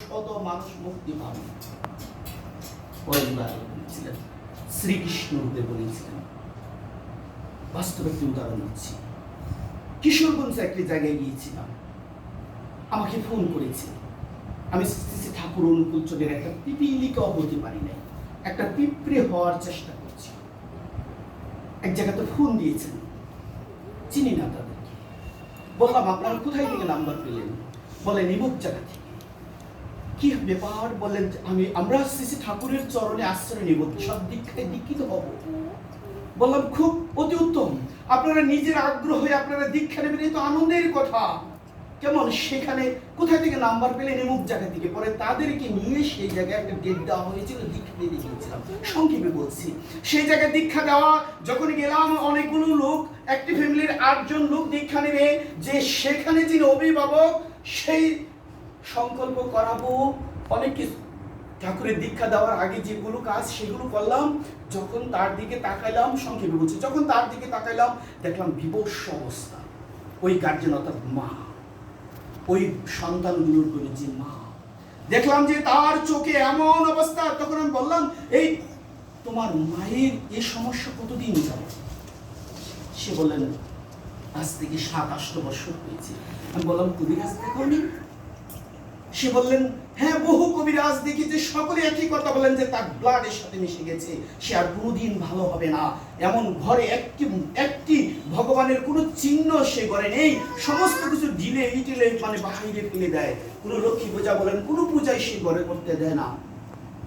শত মানুষ মুক্তি পাবে। কয়েকবার বলেছিলেন, শ্রীকৃষ্ণ রূপে বলেছিলেন। বাস্তব একটি উদাহরণ দিচ্ছি। কিশোরগঞ্জে একটি জায়গায় গিয়েছিলাম, আমাকে ফোন করেছে। আমি শ্রী ঠাকুর অনুকূল চোখের একটা পিপিলিকাও হতে পারি নাই, একটা পিঁপড়ে হওয়ার চেষ্টা করছি। এক জায়গাতে ফোন দিয়েছেন, চিনি না তাদেরকে। বললাম আপনারা কোথায় থেকে নাম্বার পেলেন? বলেন ইমুক জায়গা থেকে। কি ব্যাপার? বললেন আমরা শ্রী ঠাকুরের চরণে আশ্রয় নেব, সব দীক্ষায় দীক্ষিত হব। বললাম খুব অতি উত্তম, আপনারা নিজের আগ্রহ হয়ে আপনারা দীক্ষা নেবেন, এই তো আনন্দের কথা। কেমন সেখানে কোথায় থেকে নাম্বার পেলেন? এমুক জায়গা থেকে। পরে তাদেরকে নিয়ে সেই জায়গায় একটা ডেট দেওয়া হয়েছিল, দীক্ষা দিয়ে দিয়েছিলাম। সংক্ষেপে বলছি, সেই জায়গায় দীক্ষা দেওয়া যখন গেলাম, অনেকগুলো লোক, একটি ফ্যামিলির 8 জন লোক দীক্ষা নেবে। যে সেখানে যিনি অভিভাবক, সেই সংকল্প করাবো অনেক কিছু। ঠাকুরের দীক্ষা দেওয়ার আগে যেগুলো কাজ সেগুলো করলাম। যখন তার দিকে তাকাইলাম, সংক্ষেপে বলছি, যখন তার দিকে তাকাইলাম দেখলাম বিবশ অবস্থা। ওই গার্জেন অর্থাৎ মা, ওই সন্তানগুলোর করে যে মা, দেখলাম যে তার চোখে এমন অবস্থা। তখন আমি বললাম, এই তোমার মায়ের এই সমস্যা কতদিন যাবে? সে বললেন আজ থেকে 7-8 বছর হয়েছে। আমি বললাম কবিরাজ দেখাওনি? সে বললেন হ্যাঁ, বহু কবিরাজ দেখেছে, সকলে একই কথা বলেন যে তার ব্লাডের সাথে মিশে গেছে, সে আর কোনোদিন ভালো হবে না। এমন ঘরে একটি ভগবানের কোনো চিহ্ন সে ঘরে নেই, সমস্ত কিছু ঢিলে ইটিলে মানে বাহিরে ফেলে দেয়। কোনো লক্ষ্মী পূজা বলেন, কোনো পূজাই সে ঘরে করতে দেয় না।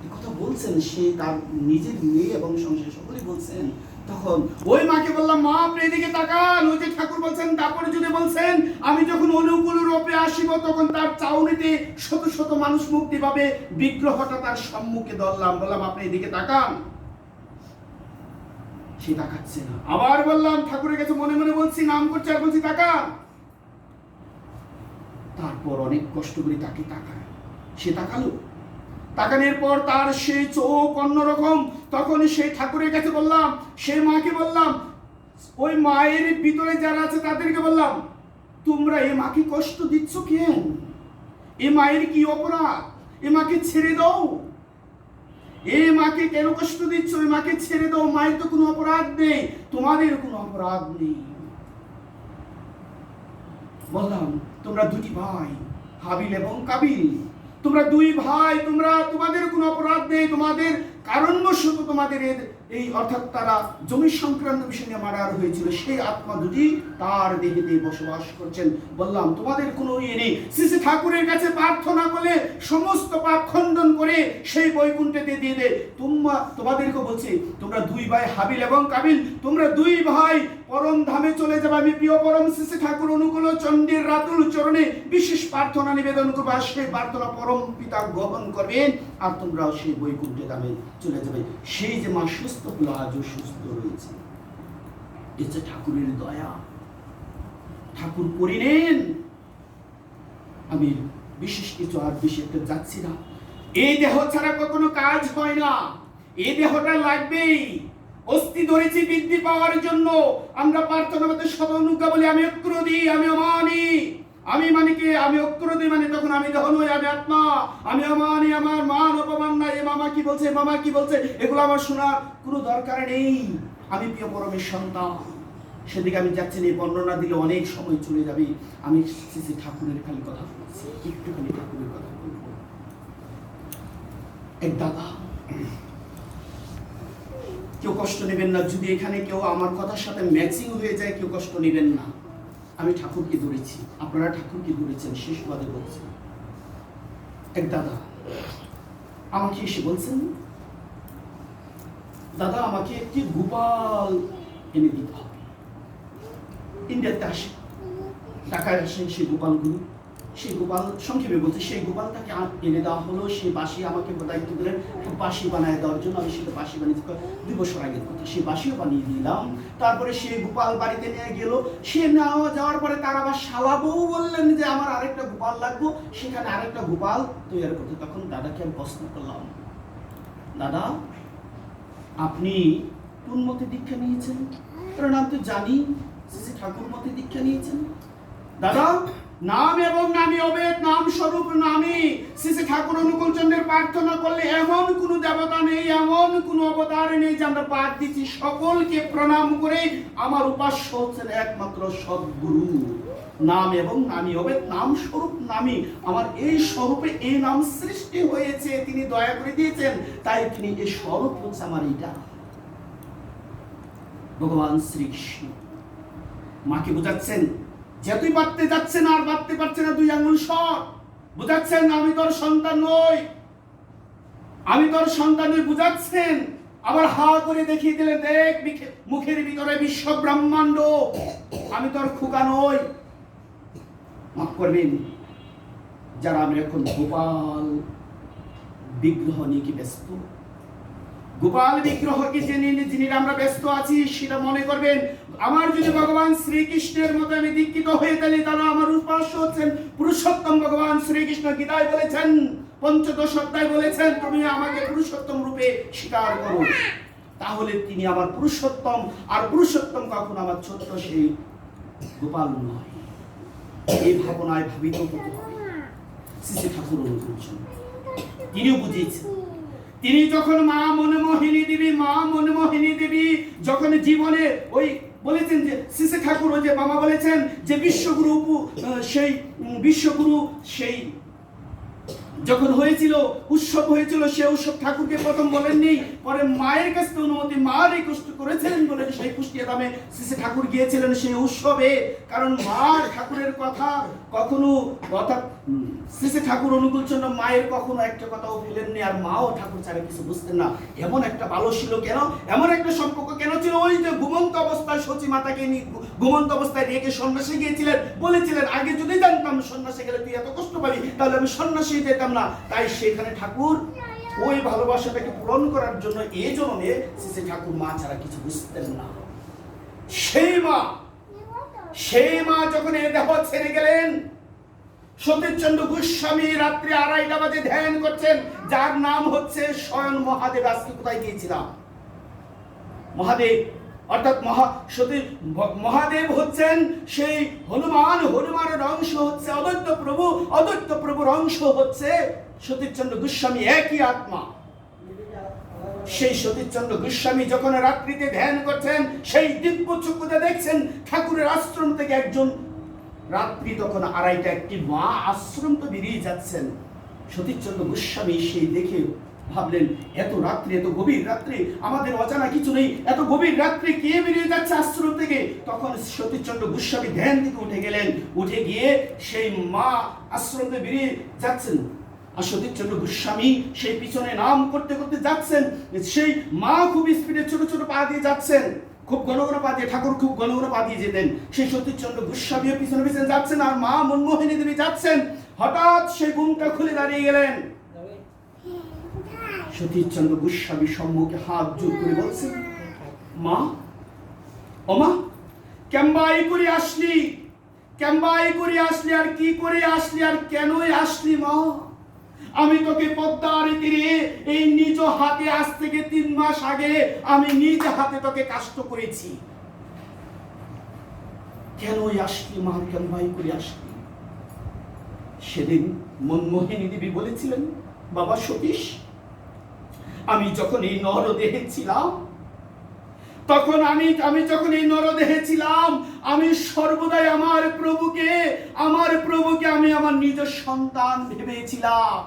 এই কথা বলছেন সে, তার নিজের মেয়ে এবং সংসার সকলেই বলছেন। তখন ওই মাকে বললাম, মা আপনি এদিকে তাকান। ওই যে ঠাকুর বলছেন, তারপরে যদি বলছেন আমি যখন অনুকূল রূপে আসিব, তখন তার চাউনিতে শত শত মানুষ মুক্তি পাবে। বিগ্রহটা তার সম্মুখে ধরলাম, বললাম আপনি এদিকে তাকান। সে তাকাচ্ছে না। আবার বললাম, ঠাকুরের কাছে মনে মনে বলছি, নাম করছে আর বলছি তাকান। তারপর অনেক কষ্ট করে তাকে তাকায়, সে তাকালো। তাকানোর পর তার সেই চোখ অন্যরকম। তখন সেই ঠাকুরের কাছে বললাম, সেই মাকে বললাম, ওই মায়ের ভিতরে যারা আছে তাদেরকে বললাম, তোমরা এ মাকে কষ্ট দিচ্ছ কেন? এ মায়ের কি অপরাধ? এ মাকে ছেড়ে দাও। এ মাকে কেন কষ্ট দিচ্ছ? এ মাকে ছেড়ে দাও। মায়ের তো কোনো অপরাধ নেই, তোমাদের কোনো অপরাধ নেই। বললাম তোমরা দুটি ভাই, হাবিল এবং কাবিল, তোমরা 2 ভাই, তোমাদের কোনো অপরাধ নেই। তোমাদের কারণবশত তোমাদের এই অর্থাৎ তারা জমি সংক্রান্ত বিষয় নিয়ে মারার হয়েছিল, সেই আত্মা দুটি তার দেহেতে বসবাস করছেন। বললাম তোমাদের কোনো ইয়ে নেই। শ্রী ঠাকুরের কাছে প্রার্থনা করলে সমস্ত পাপ খণ্ডন করে সেই বৈকুণ্ঠেতে দিয়ে দে। তোমাদেরকে বলছি, তোমরা 2 ভাই হাবিল এবং কাবিল, তোমরা 2 ভাই পরম ধামে চলে যাবে। আমি প্রিয় পরম শ্রী ঠাকুর অনুকূল চণ্ডীর রাতুল চরণে বিশেষ প্রার্থনা নিবেদন করবো, আর সেই প্রার্থনা পরম পিতা গ্রহণ করবেন, আর তোমরাও সেই বৈকুণ্ঠে ধামে চলে যাবে। সেই যে মা সুস্থ হলো, আজও সুস্থ রয়েছে। এটা ঠাকুরের দয়া, ঠাকুর করে নেন। আমি বিশেষ কিছু আর বেশি একটা যাচ্ছি না। এই দেহ ছাড়া কখনো কাজ হয় না, এই দেহটা লাগবেই। অস্থি ধরেছি বৃদ্ধি পাওয়ার জন্য। আমরা প্রার্থনা করতে সদ অনুজ্ঞা বলি, আমি অক্র দিই, আমি অমানি। আমি মানে কি? আমি অক্র দিই মানে তখন আমি দেহ নই, আমি আত্মা। আমি অমানি, আমার মান অপমান নাই। এ মামা কি বলছে, মামা কি বলছে, এগুলো আমার শোনার কোনো দরকার নেই। আমি প্রিয় পরমের সন্তান। সেদিকে আমি যাচ্ছি না, বর্ণনা দিলে অনেক সময় চলে যাবে। আমি শ্রী ঠাকুরের খালি কথা বলছি, একটুখানি ঠাকুরের কথা বলবো। এক দাদা, কেউ কষ্ট নেবেন না, যদি এখানে কেউ আমার কথার সাথে ম্যাচিং হয়ে যায়, কেউ কষ্ট নেবেন না। আমি ঠাকুরকে ধরেছি, আপনারা ঠাকুরকে ধরেছেন, শেষ বাদে বলছেন। এক দাদা আমাকে এসে বলছেন, দাদা আমাকে একটি গোপাল এনে দিতে হবে। ইন্ডিয়াতে আসে, ঢাকায় আসে সেই গোপালগুলো। সেই গোপাল, সংক্ষেপে বলছে, সেই গোপালটাকে এনে দেওয়া হলো। সেই বাঁশি আমাকে দায়িত্ব দিলেন বাঁশি বানিয়ে দেওয়ার জন্য। আমি সেটা বাঁশি বানিয়ে 2 বছর আগের কথা, সেই বাঁশিও বানিয়ে দিলাম। তারপরে সেই গোপাল বাড়িতে নিয়ে গেল। সে নেওয়া যাওয়ার পরে তার আবার শালাবউ বললেন যে আমার আরেকটা গোপাল লাগবো, সেখানে আরেকটা গোপাল তৈরি করতে। তখন দাদাকে আমি প্রশ্ন করলাম, দাদা আপনি কোন মতে দীক্ষা নিয়েছেন? কারণ আমি তো জানি শ্রী ঠাকুর মতে দীক্ষা নিয়েছেন। দাদা নাম এবং নামী অবেদ, নাম স্বরূপ নামী। শ্রী শ্রী ঠাকুর অনুকূল চন্দ্রের প্রার্থনা করলে এমন কোন দেবতা নেই, এমন কোন অবতার নেই যে আমরা পাঠ দিচ্ছি। সকলকে প্রণাম করে আমার উপাস্য হচ্ছেন একমাত্র সদ্গুরু। নাম এবং নামী অবেদ, নাম স্বরূপ নামী। আমার এই স্বরূপে এই নাম সৃষ্টি হয়েছে, তিনি দয়া করে দিয়েছেন, তাই তিনি এই স্বরূপ হচ্ছে আমার এইটা। ভগবান শ্রীকৃষ্ণ মাকে বোঝাচ্ছেন, যে তুই বাঁধতে যাচ্ছে না, আর বাঁধতে পারছে না, 2 আঙ্গুল সর। বুঝাচ্ছেন আমি তোর সন্তান নই, আমি তোর সন্তান নই, বুঝাচ্ছেন। আবার হা করে দেখিয়ে দিলেন, দেখ মুখের ভিতরে বিশ্ব ব্রহ্মাণ্ড, আমি তোর খোকা নই। মাফ করবেন যারা আমরা এখন গোপাল বিগ্রহ নিয়ে কি ব্যস্ত, গোপাল বিগ্রহকে যিনি আমরা ব্যস্ত আছি, সেটা মনে করবেন আমার যদি ভগবান শ্রীকৃষ্ণের মতো আমি দীক্ষিত হয়ে থাকি, তারা আমার উপাস্য হচ্ছেন পুরুষোত্তম ভগবান শ্রীকৃষ্ণ। গীতায় বলেছেন, 15 অধ্যায় বলেছেন, তুমি আমাকে পুরুষোত্তম রূপে স্বীকার করো, তাহলে তিনি আমার পুরুষোত্তম। আর পুরুষোত্তম কখন আমার ছোট্ট সেই গোপাল নয়। এই ভাবনায় ভাবিত হতে হবে। শ্রী ঠাকুর অনুকূল চন্দ্র তিনিও বুঝিয়েছেন। তিনি যখন মা মনমোহিনী দেবী যখন জীবনে ওই বলেছেন যে শ্রী ঠাকুর, যে মামা বলেছেন যে সেই বিশ্বগুরু সেই যখন হয়েছিল, উৎসব হয়েছিল, সে উৎসব ঠাকুরকে প্রথম বলেননি, পরে মায়ের কাছ থেকে অনুমতি, মার এই কষ্ট করেছিলেন বলে সেই কুষ্টিয়া দামে শ্রী ঠাকুর গিয়েছিলেন সেই উৎসবে। কারণ মা ঠাকুরের কথা কখনো, অর্থাৎ শ্রী ঠাকুর অনুকূল চন্দ্র মায়ের কখনো একটা কথাও ফেলেননি, আর মাও ঠাকুর ছাড়া কিছু বুঝতেন না। এমন একটা ভালো ছিল কেন, এমন একটা সম্পর্ক কেন ছিল, ওই যে ঘুমন্ত অবস্থায় সচী মাতাকে নিয়ে ঘুমন্ত অবস্থায় রেখে সন্ন্যাসী গিয়েছিলেন, বলেছিলেন আগে যদি জানতাম সন্ন্যাসী গেলে তুই এত কষ্ট পাবি, তাহলে আমি সন্ন্যাসী যেতাম না। তাই সেখানে ঠাকুর ওই ভালোবাসাটাকে পূরণ করার জন্য এই জন্মে শ্রী ঠাকুর মা ছাড়া কিছু বুঝতেন না। সেই মা যখন এ দেহ ছেড়ে গেলেন, সতীশচন্দ্র গোস্বামী রাত্রি 2:30 বাজে ধ্যান করছেন, যার নাম হচ্ছে স্বয়ং মহাদেব। আজকে কোথায় গিয়েছিলাম? মহাদেব অর্থাৎ মহাদেব হচ্ছেন সেই হনুমান, হনুমানের অংশ হচ্ছে অদ্বৈত প্রভু, অদ্বৈত প্রভুর অংশ হচ্ছে সতীশচন্দ্র গোস্বামী, একই আত্মা। সেই সতীশচন্দ্র গোস্বামী যখন রাত্রিতে ধ্যান করছেন, সেই দিব্য চক্ষুতে দেখছেন ঠাকুরের আশ্রম থেকে একজন, রাত্রি তখন 2:30, একটি মা আশ্রম তো বেরিয়ে যাচ্ছেন। সতীশচন্দ্র গোস্বামী সেই দেখে ভাবলেন, এত রাত্রি, এত গভীর রাত্রি, আমাদের অজানা কিছু নেই, এত গভীর রাত্রি কে বেরিয়ে যাচ্ছে আশ্রম থেকে? তখন সতীশচন্দ্র গোস্বামী ধ্যান থেকে উঠে গেলেন, উঠে গিয়ে সেই মা আশ্রম থেকে বেরিয়ে যাচ্ছেন, আর সতীশচন্দ্র গোস্বামী সেই পিছনে নাম করতে করতে যাচ্ছেন। সেই মা খুব স্পিডে ছোট ছোট পা দিয়ে যাচ্ছেন, খুব ঘন ঘন পা দিয়ে, ঠাকুর খুব ঘন ঘন পা দিয়ে যেতেন। সেই সতীশচন্দ্র গোস্বামীও পিছনে পিছনে যাচ্ছেন, আর মা মনমোহিনী দেবী যাচ্ছেন। হঠাৎ সেই ঘুমটা খুলে দাঁড়িয়ে গেলেন। সতীশচন্দ্র গোস্বামী সম্মুখে হাত জোর করে বলছেন, মা, ও মা, কেমবাই করে আসলি, কেমবাই করে আসলি, আর কি করে আসলি, আর কেনই আসলি মা? আমি তোকে পদ্মার তীরে এই নিজ হাতে আজ থেকে 3 মাস আগে আমি নিজ হাতে তোকে কাষ্ট করেছি। কেনই আসলি মা, কেমবাই করে আসলি? সেদিন মনমোহিনী দেবী বলেছিলেন, বাবা সতীশ, আমি যখন এই নরদেহে ছিলাম, তখন আমি যখন এই নরদেহে ছিলাম, আমি সর্বদাই আমার প্রভুকে আমি আমার নিজ সন্তান ভেবেছিলাম।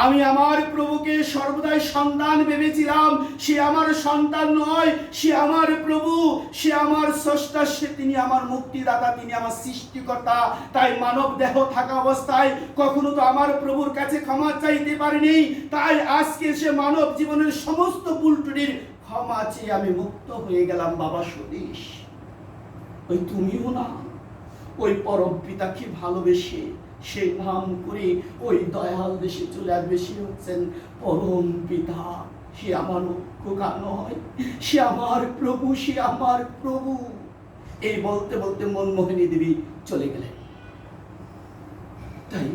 আমি আমার প্রভুকে সর্বদাই সন্তান ভেবেছিলাম। সে আমার সন্তান নয়, সে আমার প্রভু, সে আমার স্রষ্টা, তিনি আমার মুক্তিদাতা, তিনি আমার সৃষ্টিকর্তা। তাই মানব দেহ থাকা অবস্থায় কখনো তো আমার প্রভুর কাছে ক্ষমা চাইতে পারিনি। তাই আজকে সে মানব জীবনের সমস্ত ভুল ত্রুটির ক্ষমা চেয়ে আমি মুক্ত হয়ে গেলাম। বাবা সতীশ, ওই তুমিও না ওই পরম পিতাকে ভালোবেসে সেই নাম করে ওই দয়াল দেশে চলে আসবে। সে হচ্ছেন পরম পিতা, সে আমার খোকা নয়, সে আমার প্রভু, সে আমার প্রভু। এই বলতে বলতে মনমোহিনী দেবী চলে গেলেন। তাই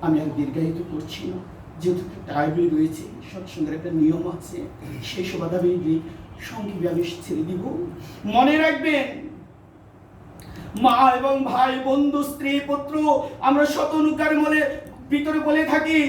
আমি আর দীর্ঘায়িত করছি না, যেহেতু টাইমে রয়েছে, সৎসঙ্গের একটা নিয়ম আছে, সেই সুবাদে আমি সংক্ষেপে আমি ছেড়ে দিব। মনে রাখবেন, মা এবং ভাই, বন্ধু, স্ত্রী, পুত্র, আমরা শত নৌকার ভিতরে বলে থাকি